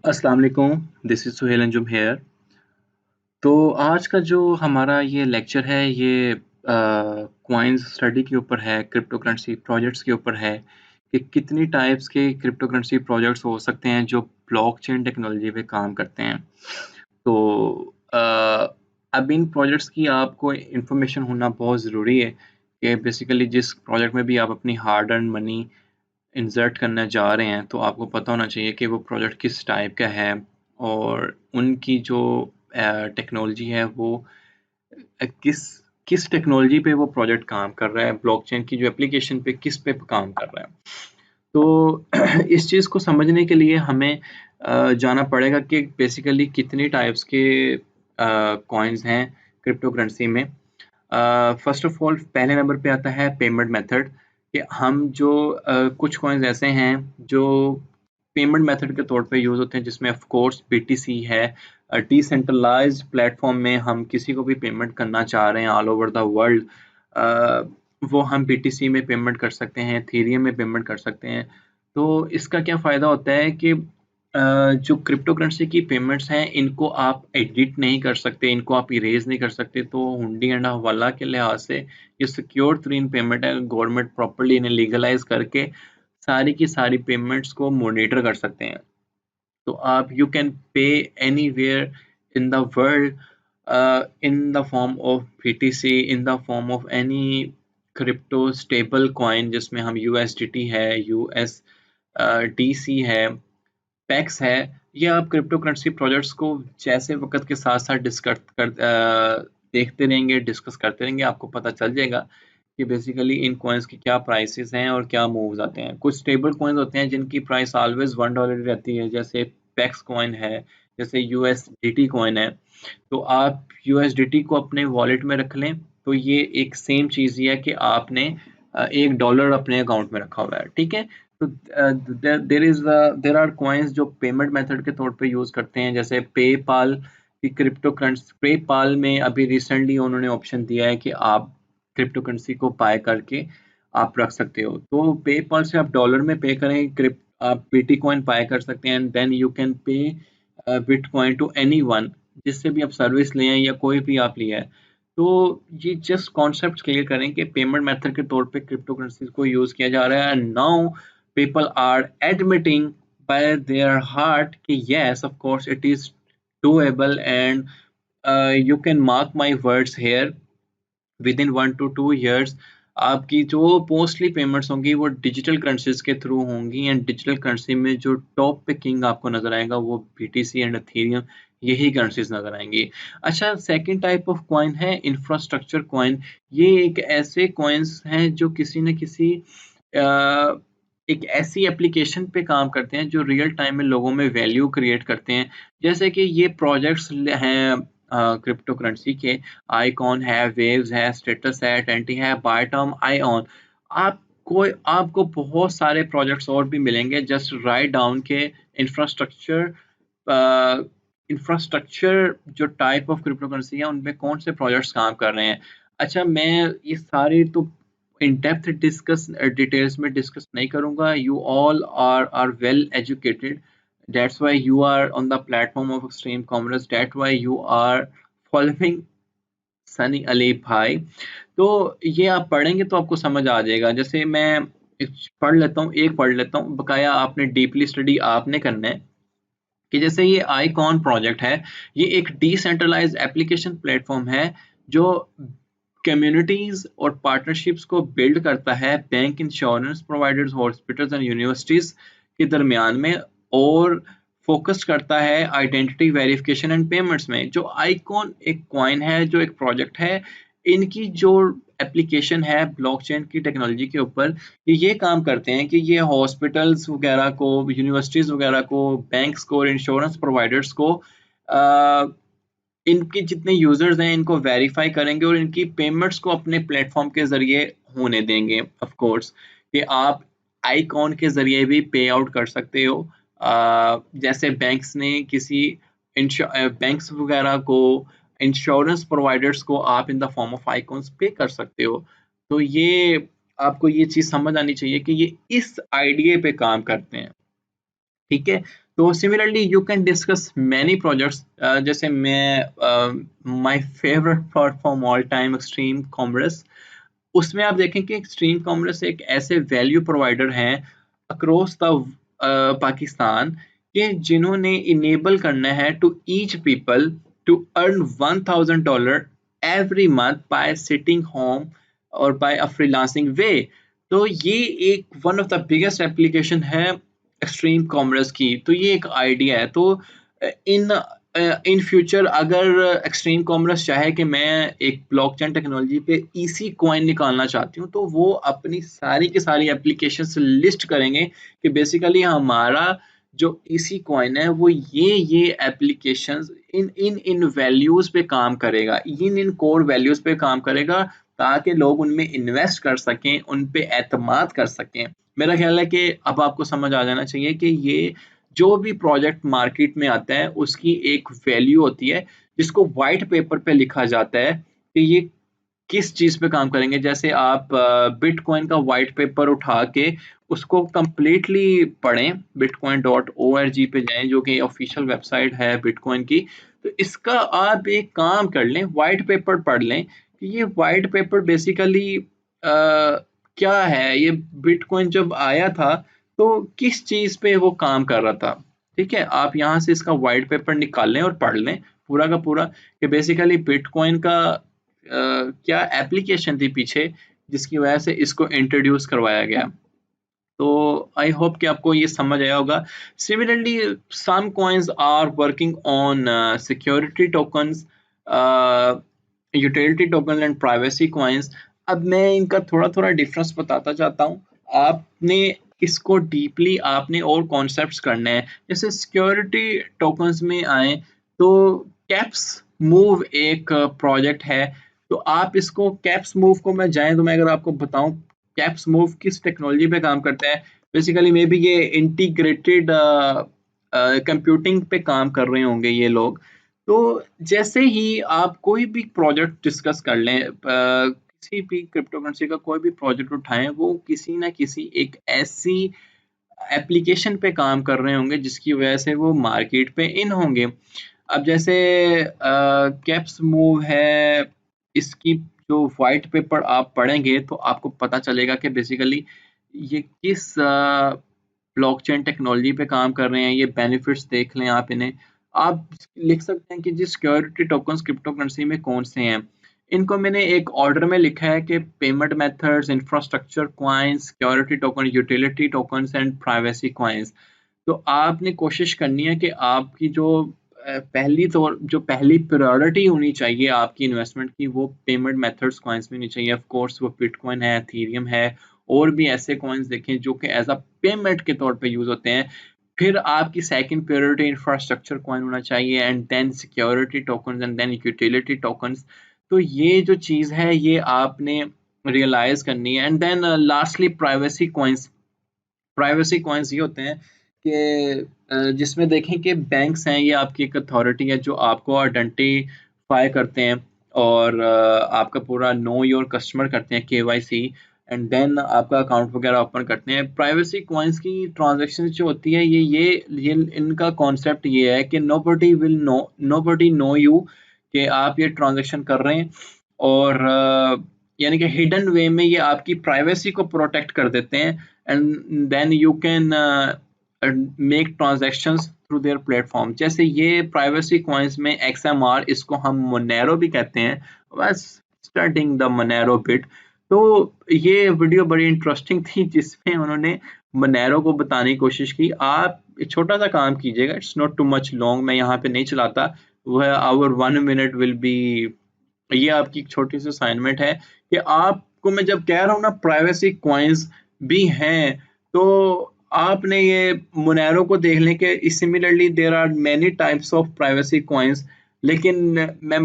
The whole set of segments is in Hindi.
अस्सलाम वालेकुम, this is Suhail Anjum here. तो आज का जो हमारा ये लेक्चर है ये कॉइन्स स्टडी के ऊपर है, क्रिप्टो करेंसी प्रोजेक्ट्स के ऊपर है कि कितनी टाइप्स के क्रिप्टो करेंसी प्रोजेक्ट्स हो सकते हैं जो ब्लॉकचेन टेक्नोलॉजी पे काम करते हैं। तो अब इन प्रोजेक्ट्स की आपको इन्फॉर्मेशन होना बहुत ज़रूरी है कि बेसिकली जिस प्रोजेक्ट में भी आप अपनी हार्ड अर्न्ड मनी इंसर्ट करने जा रहे हैं, तो आपको पता होना चाहिए कि वो प्रोजेक्ट किस टाइप का है और उनकी जो टेक्नोलॉजी है वो किस किस टेक्नोलॉजी पे वो प्रोजेक्ट काम कर रहा है, ब्लॉकचेन की जो एप्लीकेशन पे किस पे काम कर रहा है। तो इस चीज़ को समझने के लिए हमें जाना पड़ेगा कि बेसिकली कितनी टाइप्स के कॉइन्स हैं क्रिप्टो करेंसी में। फर्स्ट ऑफ ऑल पहले नंबर पे आता है पेमेंट मेथड कि हम जो कुछ कॉइन्स ऐसे हैं जो पेमेंट मेथड के तौर पे यूज़ होते हैं जिसमें ऑफ कोर्स बीटीसी है। डिसेंट्रलाइज्ड प्लेटफॉर्म में हम किसी को भी पेमेंट करना चाह रहे हैं ऑल ओवर द वर्ल्ड, वो हम बीटीसी में पेमेंट कर सकते हैं, एथेरियम में पेमेंट कर सकते हैं। तो इसका क्या फ़ायदा होता है कि जो क्रिप्टो करेंसी की पेमेंट्स हैं इनको आप एडिट नहीं कर सकते, इनको आप इरेज़ नहीं कर सकते, तो हुंडी एंड हवाला के लिहाज से ये सिक्योर तरीन पेमेंट है। गवर्नमेंट प्रॉपर्ली इन्हें लीगलाइज़ करके सारी की सारी पेमेंट्स को मॉनिटर कर सकते हैं। तो आप यू कैन पे anywhere in the world in the form of BTC, in the form of any crypto stable coin जिसमें हम USDT है, USDC है, पैक्स है। ये आप क्रिप्टो करेंसी प्रोजेक्ट्स को जैसे वक्त के साथ साथ देखते रहेंगे, डिस्कस करते रहेंगे, आपको पता चल जाएगा कि बेसिकली इन कॉइन्स की क्या प्राइसेस हैं और क्या मूव्स आते हैं। कुछ स्टेबल कॉइन्स होते हैं जिनकी प्राइस ऑलवेज $1 रहती है, जैसे पैक्स कॉइन है, जैसे यूएसडीटी कॉइन है। तो आप यूएसडीटी को अपने वॉलेट में रख लें, तो ये एक सेम चीज़ ही है कि आपने $1 अपने अकाउंट में रखा हुआ है, ठीक है। तो देर आर कॉइन्स जो पेमेंट मेथड के तौर पे यूज़ करते हैं, जैसे पेपाल की क्रिप्टो करेंसी। पेपाल में अभी रिसेंटली उन्होंने ऑप्शन दिया है कि आप क्रिप्टो करेंसी को बाय करके आप रख सकते हो। तो पेपाल से आप डॉलर में पे करें, आप बिटकॉइन बाय कर सकते हैं and then you can pay bitcoin to anyone, जिससे भी आप सर्विस लें या कोई भी आप लिया है। तो ये जस्ट कॉन्सेप्ट क्लियर करें कि पेमेंट मेथड के तौर पे क्रिप्टो करेंसी को यूज़ किया जा रहा है and now people are admitting by their heart कि yes, of course it is doable and you can mark my words here, within 1 to 2 years आपकी जो मोस्टली पेमेंट्स होंगी वो डिजिटल करेंसीज के थ्रू होंगी एंड डिजिटल करेंसी में जो टॉप पे किंग आपको नजर आएगा वो बीटीसी एंड एथेरियम, यही करेंसीज नजर आएंगी। अच्छा, सेकंड टाइप ऑफ कॉइन है इंफ्रास्ट्रक्चर कॉइन। ये एक ऐसे कॉइन्स हैं जो किसी न किसी एक ऐसी एप्लीकेशन पे काम करते हैं जो रियल टाइम में लोगों में वैल्यू क्रिएट करते हैं। जैसे कि ये प्रोजेक्ट्स हैं क्रिप्टो करेंसी के, आइकॉन है, वेव्स है, स्टेटस है, टेंटी है, बायटम, आईऑन। आपको बहुत सारे प्रोजेक्ट्स और भी मिलेंगे। जस्ट राइट डाउन के इंफ्रास्ट्रक्चर इंफ्रास्ट्रक्चर जो टाइप ऑफ क्रिप्टो करेंसी है उनपे कौन से प्रोजेक्ट्स काम कर रहे हैं। अच्छा, मैं ये सारे तो इन डेप्थ डिटेल्स में डिस्कस नहीं करूंगा। You all are well educated, that's why you are on the platform of Extreme Commerce, that why you are following Sunny Ali भाई। तो ये आप पढ़ेंगे तो आपको समझ आ जाएगा। जैसे मैं एक पढ़ लेता हूँ, बकाया आपने डीपली स्टडी आपने करना है कि जैसे ये आईकॉन प्रोजेक्ट है, ये एक डिसेंट्रलाइज्ड एप्लीकेशन प्लेटफॉर्म है जो कम्युनिटीज और पार्टनरशिप्स को बिल्ड करता है bank, insurance providers, hospitals and universities के दरमियान में, और फोकस करता है आइडेंटिटी वेरिफिकेशन एंड पेमेंट्स में। जो आइकॉन एक कॉइन है, जो एक प्रोजेक्ट है, इनकी जो एप्लीकेशन है ब्लॉकचेन की टेक्नोलॉजी के ऊपर, ये काम करते हैं कि ये हॉस्पिटल्स वगैरह को, यूनिवर्सिटीज वगैरह को, बैंक्स को और इंश्योरेंस प्रोवाइडर्स को इनके जितने यूजर्स हैं इनको वेरीफाई करेंगे और इनकी पेमेंट्स को अपने प्लेटफॉर्म के जरिए होने देंगे। ऑफ कोर्स कि आप आईकॉन के जरिए भी पे आउट कर सकते हो। जैसे बैंक्स ने किसी बैंक्स वगैरह को, इंश्योरेंस प्रोवाइडर्स को आप in the form of icons पे कर सकते हो। तो ये आपको ये चीज समझ आनी चाहिए कि ये इस आइडिया पे काम करते हैं ठीक है। तो similarly you can discuss many projects, जैसे मैं my favourite platform all time Extreme Commerce, उसमें आप देखें कि एक्सट्रीम कॉमर्स एक ऐसे वैल्यू प्रोवाइडर हैं अक्रॉस द पाकिस्तान कि जिन्होंने इनेबल करना है to each people to earn $1000 every month by sitting home और बाय अ फ्रीलांसिंग वे। तो ये एक one of the biggest application है एक्सट्रीम कॉमर्स की। तो ये एक आइडिया है। तो इन इन फ्यूचर अगर एक्सट्रीम कॉमर्स चाहे कि मैं एक ब्लॉकचेन टेक्नोलॉजी पे इसी कॉइन निकालना चाहती हूँ, तो वो अपनी सारी की सारी एप्लीकेशंस लिस्ट करेंगे कि बेसिकली हमारा जो इसी कॉइन है वो ये applications in in in values पे काम करेगा, इन कोर वैल्यूज पे काम करेगा, ताकि लोग उनमें इन्वेस्ट कर सकें, उन पे एतमाद कर सकें। मेरा ख्याल है कि अब आपको समझ आ जाना चाहिए कि ये जो भी प्रोजेक्ट मार्केट में आता है उसकी एक वैल्यू होती है जिसको व्हाइट पेपर पे लिखा जाता है कि ये किस चीज पे काम करेंगे। जैसे आप बिटकॉइन का व्हाइट पेपर उठा के उसको कंप्लीटली पढ़ें, bitcoin.org पे जाएं जो कि ऑफिशियल वेबसाइट है बिटकॉइन की। तो इसका आप एक काम कर लें, व्हाइट पेपर पढ़ लें कि ये व्हाइट पेपर बेसिकली क्या है, ये बिटकॉइन जब आया था तो किस चीज पे वो काम कर रहा था। ठीक है, आप यहाँ से इसका व्हाइट पेपर निकाल लें और पढ़ लें पूरा का पूरा कि बेसिकली बिटकॉइन का क्या एप्लीकेशन थी पीछे जिसकी वजह से इसको इंट्रोड्यूस करवाया गया। तो आई होप कि आपको ये समझ आया होगा। Similarly some coins are working on security tokens, utility token and privacy coins. अब मैं इनका थोड़ा थोड़ा डिफरेंस बताता जाता हूँ। आपने इसको डीपली आपने और कॉन्सेप्ट्स करने हैं। जैसे सिक्योरिटी टोकन्स में आए तो कैप्स मूव एक प्रोजेक्ट है। तो आप इसको कैप्स मूव को मैं जाएं तो मैं अगर आपको बताऊं कैप्स मूव किस टेक्नोलॉजी पे काम करता है, बेसिकली मे बी ये इंटीग्रेटेड कंप्यूटिंग पे काम कर रहे होंगे ये लोग। तो जैसे ही आप कोई भी प्रोजेक्ट डिस्कस कर लें, किसी भी क्रिप्टो करेंसी का कोई भी प्रोजेक्ट उठाएं, वो किसी ना किसी एक ऐसी एप्लीकेशन पे काम कर रहे होंगे जिसकी वजह से वो मार्केट पे इन होंगे। अब जैसे कैप्स मूव है, इसकी जो व्हाइट पेपर आप पढ़ेंगे तो आपको पता चलेगा कि बेसिकली ये किस ब्लॉकचेन टेक्नोलॉजी पे काम कर रहे हैं। ये बेनिफिट्स देख लें आप इन्हें। आप लिख सकते हैं कि जी सिक्योरिटी टोकन्स क्रिप्टो करेंसी में कौन से हैं। इनको मैंने एक ऑर्डर में लिखा है कि payment methods, infrastructure coins, security token, utility tokens and privacy coins. तो आपने कोशिश करनी है कि आपकी जो पहली प्रायोरिटी होनी चाहिए आपकी इन्वेस्टमेंट की, वो पेमेंट मेथड्स कॉइन्स में होनी चाहिए। ऑफ कोर्स वो बिटकॉइन है, एथेरियम है, और भी ऐसे कॉइन्स देखें जो कि एज अ पेमेंट के तौर पे यूज होते हैं। फिर आपकी सेकंड प्रायोरिटी इंफ्रास्ट्रक्चर कॉइन होना चाहिए, and then security tokens, and then utility tokens. तो ये जो चीज़ है ये आपने रियलाइज करनी है। And then lastly privacy coins. Privacy coins ये होते हैं कि जिसमें देखें कि बैंक्स हैं, ये आपकी एक अथॉरिटी है जो आपको आइडेंटिफाई करते हैं और आपका पूरा नो योर कस्टमर करते हैं, केवाईसी, एंड देन आपका अकाउंट वगैरह ओपन करते हैं। प्राइवेसी कॉइन्स की ट्रांजैक्शन जो होती है ये इनका कॉन्सेप्ट ये है कि नोबडी नो यू कि आप ये ट्रांजैक्शन कर रहे हैं, और यानी कि हिडन वे में ये आपकी प्राइवेसी को प्रोटेक्ट कर देते हैं। And then you can make transactions through their platform. जैसे ये प्राइवेसी कॉइन्स में XMR, इसको हम मोनेरो भी कहते हैं, बस स्टार्टिंग द मोनेरो बिट। तो ये वीडियो बड़ी इंटरेस्टिंग थी जिसमें उन्होंने मोनेरो को बताने की कोशिश की। आप एक छोटा सा काम कीजिएगा, it's not too much long, मैं यहाँ पे नहीं चलाता, वह आवर 1 मिनट विल बी। ये आपकी एक छोटी सी असाइनमेंट है कि आपको मैं जब कह रहा हूँ ना प्राइवेसी कॉइन्स भी हैं, तो आपने ये मोनेरो को देख लें कि similarly there are many types of privacy coins. लेकिन मैं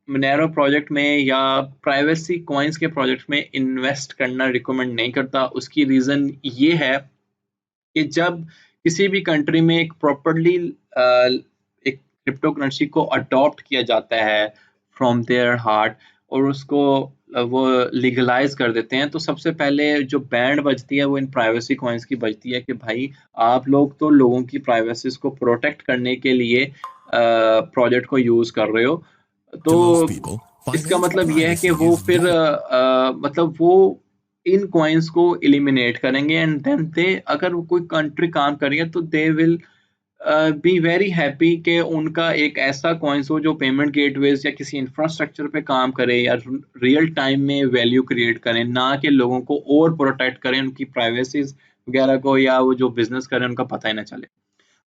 मोनेरो प्रोजेक्ट में या प्राइवेसी कॉइन्स के प्रोजेक्ट में इन्वेस्ट करना रिकमेंड नहीं करता। उसकी रीज़न ये है कि जब किसी भी कंट्री में एक प्रॉपरली एक क्रिप्टो करेंसी को अडॉप्ट किया जाता है फ्रॉम देयर हार्ट, और उसको वो लीगलाइज कर देते हैं, तो सबसे पहले जो बैंड बजती है वो इन प्राइवेसी कॉइन्स की बजती है कि भाई आप लोग तो लोगों की प्राइवेसीज को प्रोटेक्ट करने के लिए प्रोजेक्ट को यूज कर रहे हो, तो इसका मतलब ये है कि वो फिर मतलब वो इन कॉइन्स को एलिमिनेट करेंगे एंड देन दे, अगर वो कोई कंट्री काम कर रही है तो they will be very happy कि उनका एक ऐसा कॉइन्स हो जो पेमेंट गेटवेज या किसी इंफ्रास्ट्रक्चर पे काम करे या रियल टाइम में वैल्यू क्रिएट करें, ना कि लोगों को और प्रोटेक्ट करें, उनकी प्राइवेसीज वगैरह को, या वो जो बिजनेस करें उनका पता ही ना चले।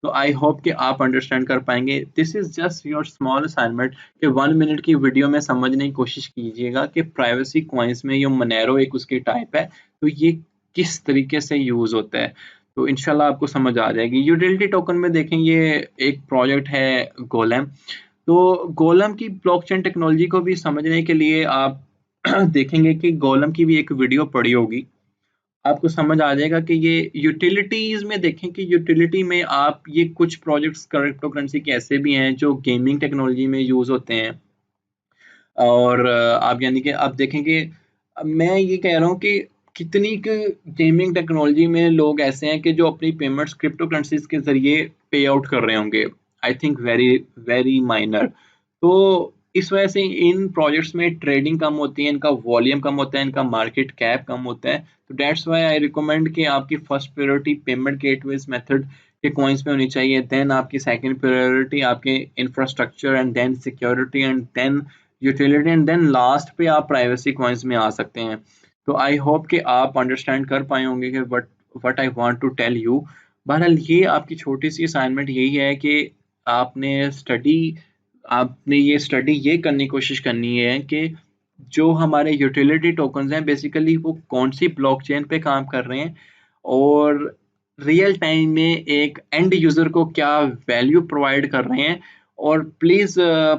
तो आई होप कि आप अंडरस्टैंड कर पाएंगे। This is just your small assignment कि 1 मिनट की वीडियो में समझने की कोशिश कीजिएगा कि प्राइवेसी कॉइन्स में ये मोनेरो एक उसकी टाइप है, तो ये किस तरीके से यूज होता है, तो इंशाल्लाह आपको समझ आ जाएगी। यूटिलिटी टोकन में देखें, ये एक प्रोजेक्ट है गोलेम। तो गोलेम की ब्लॉकचेन टेक्नोलॉजी को भी समझने के लिए आप देखेंगे कि गोलेम की भी एक वीडियो पड़ी होगी, आपको समझ आ जाएगा कि ये यूटिलिटीज में देखें कि यूटिलिटी में आप ये कुछ प्रोजेक्ट्स क्रिप्टो करेंसी के ऐसे भी हैं जो गेमिंग टेक्नोलॉजी में यूज होते हैं, और आप यानी कि आप देखेंगे, मैं ये कह रहा हूँ कि कितनी गेमिंग टेक्नोलॉजी में लोग ऐसे हैं कि जो अपनी पेमेंट्स क्रिप्टो करेंसीज के जरिए पे आउट कर रहे होंगे। I think very very minor. तो इस वजह से इन प्रोजेक्ट्स में ट्रेडिंग कम होती है, इनका वॉल्यूम कम होता है, इनका मार्केट कैप कम होता है। तो दैट्स वाई आई रिकमेंड कि आपकी first priority payment gateways method के कॉइन्स में होनी चाहिए, देन आपकी सेकंड प्रायोरिटी आपके infrastructure, and then security, and then utility, and then last पे आप प्राइवेसी कॉइन्स में आ सकते हैं। तो आई होप कि आप अंडरस्टैंड कर पाए होंगे कि what I want to tell you. बहरहाल ये आपकी छोटी सी असाइनमेंट यही है कि आपने स्टडी आपने ये करने की कोशिश करनी है कि जो हमारे यूटिलिटी टोकन्स हैं बेसिकली वो कौन सी ब्लॉकचेन पे काम कर रहे हैं, और रियल टाइम में एक एंड यूजर को क्या वैल्यू प्रोवाइड कर रहे हैं। और please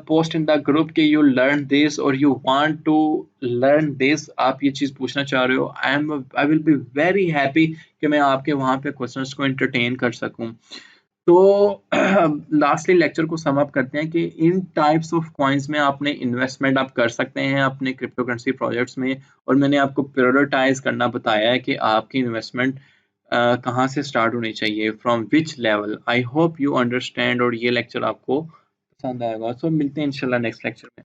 post in the group कि यू लर्न दिस और you want to learn this, आप ये चीज पूछना चाह रहे हो, I will be very happy कि मैं आपके वहां पे क्वेश्चंस को एंटरटेन कर सकूं। तो लास्टली लेक्चर को सम अप करते हैं कि इन टाइप्स ऑफ कॉइन्स में आपने इन्वेस्टमेंट आप कर सकते हैं अपने क्रिप्टो करेंसी प्रोजेक्ट्स में, और मैंने आपको प्रायोरिटाइज करना बताया है कि आपकी इन्वेस्टमेंट कहाँ से स्टार्ट होनी चाहिए, from which level. I hope you understand और ये लेक्चर आपको पसंद आएगा। सो मिलते हैं इंशाल्लाह नेक्स्ट लेक्चर में।